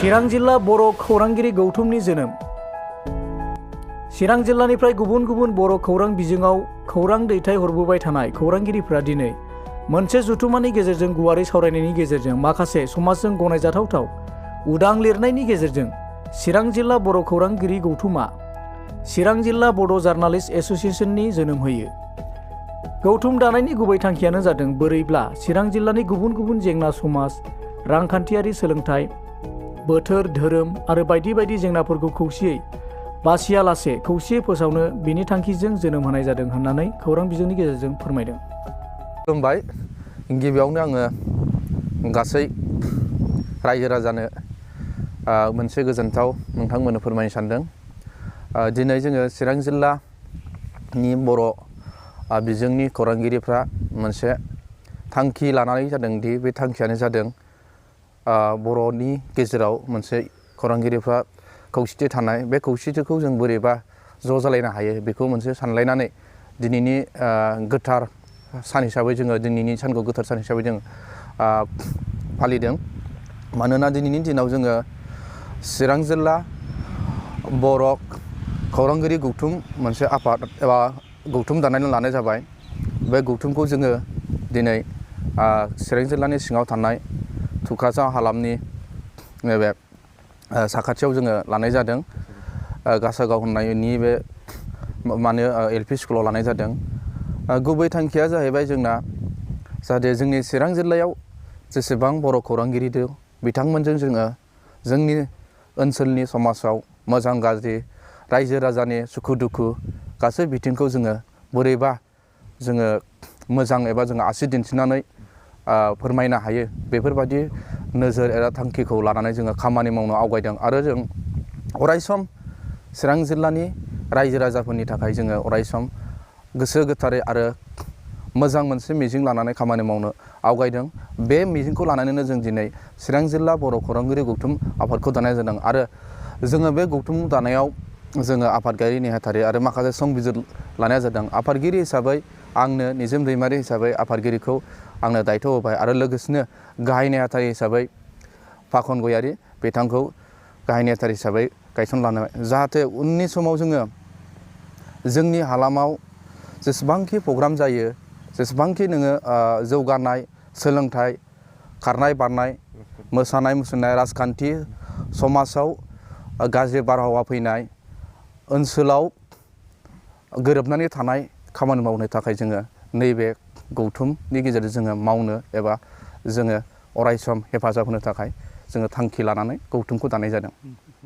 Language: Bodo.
चिरां जिल्ला बर' खौरांगिरि गौथुमनि जोनोम। चिरां जिल्लानिफ्राय गुबुन गुबुन बर' खौरां बिजोङाव खौरां दैथायहरबोबाय थानाय खौरांगिरिफ्रा दिनै मोनसे जथुमानि गेजेरजों गुवारै सावरायनायनि गेजेरजों माखासे समाजजों गनायजाथाव उदां लिरनायनि गेजेरजों चिरां जिल्ला बर' खौरांगिरि गौथुमा चिरां जिल्ला बड' जार्नालिस्ट एस'सिएशननि जोनोम होयो। गौथुम दानायनि गुबै थांखियानो जादों बोरैब्ला चिरां जिल्लानि गुबुन गुबुन जेंना समाज, रांखान्थियारि, सोलोंथाइ, बोथोर, धोरोम आरो बायदि बायदि जेंनाफोरखौ खौसेयै बासियालासे खौसेयै फोसावनो बिनि थांखिजों जोनोम होनाय जादों होननानै खौरां बिजोंनि गेजेरजों फोरमायदों। खुलुमबाय। गिबियावनो आङो गासै रायजो राजानो मोनसे गोजोनथाव नोंथांमोननो फोरमायनो सानदों। दिनै जोङो चिरां जिल्लानि बर' बिजोंनि खौरांगिरिफ्रा मोनसे थांखि लानानै जादों दि बे थांखियानो जादों बर'नि गेजेराव मोनसे खौरांगिरिफ्रा खौसेथि थानाय, बे खौसेथिखौ जों बोरैबा ज' जालायनो हायो बेखौ मोनसे सानलायनानै दिनैनि गोथार सान हिसाबै जोङो दिनैनि सानखौ गोथार सान हिसाबै जों फालिदों। मानोना दिनैनि दिनाव जोङो चिरां जिल्ला बर' खौरांगिरि गौथुम मोनसे आफाद एबा गौथुम दानानै लानाय जाबाय। बे गौथुमखौ जोङो दिनै चिरां जिल्लानि सिङाव थानाय थुक्राझार हालामनि नैबे साखाथियाव जोङो लानाय जादों। गासागाव होननायनि बे एलपि स्कुलाव लानाय जादों। गुबै थांखिया जाहैबाय जोंना जाहाथे जोंनि चिरां जिल्लायाव जेसेबां बर' खौरांगिरि दं बिथांमोनजों जोङो जोंनि ओनसोलनि समाजाव मोजां गाज्रि रायजो राजानि सुखु दुखु गासै बिथिंखौ जोङो बोरैबा जोङो मोजां एबा जोङो आसि दिन्थिनानै फोरमायनो हायो, बेफोरबायदि नोजोर एबा थांखिखौ लानानै जोङो खामानि मावनो आवगायदों। आरो जों अरायसम चिरां जिल्लानि रायजो राजाफोरनि थाखाय जोङो अरायसम गोसो गोथारै आरो मोजां मोनसे मिजिं लानानै खामानि मावनो आवगायदों। बे मिजिंखौ लानानैनो जों दिनै चिरां जिल्ला बर' खौरांगिरि गौथुम आफादखौ दानाय जादों। आरो जोङो बे गौथुम दानायाव जोङो आफादगिरि नेहाथारि आरो माखासे संबिजिर लानाय जादों। आफादगिरि हिसाबै आंनो निजोम दैमारि हिसाबै आफादगिरिखौ आंनो दायथ' होबाय आरो लोगोसेनो गाहाय नेहाथारि हिसाबै फाखन गयारि बिथांखौ गाहाय नेहाथारि हिसाबै गायसनलांबाय। जाहाथे उननि समाव जोङो जोंनि हालामाव जेसेबांखि प्रग्राम जायो, जेसेबांखि नोङो जौगानाय सोलोंथाइ, खारनाय बारनाय, मोसानाय मुसुरनाय, राजखान्थि, समाजाव गाज्रि बारहावा फैनाय, ओनसोलाव गोरोबनानै थानाय खामानि मावनो थाखाय जोङो नैबे गौथुमनि गेजेरजों जोङो मावनो एबा जोङो अरायसम हेफाजाब होनो थाखाय जोङो थांखि लानानै गौथुमखौ दानाय जादों।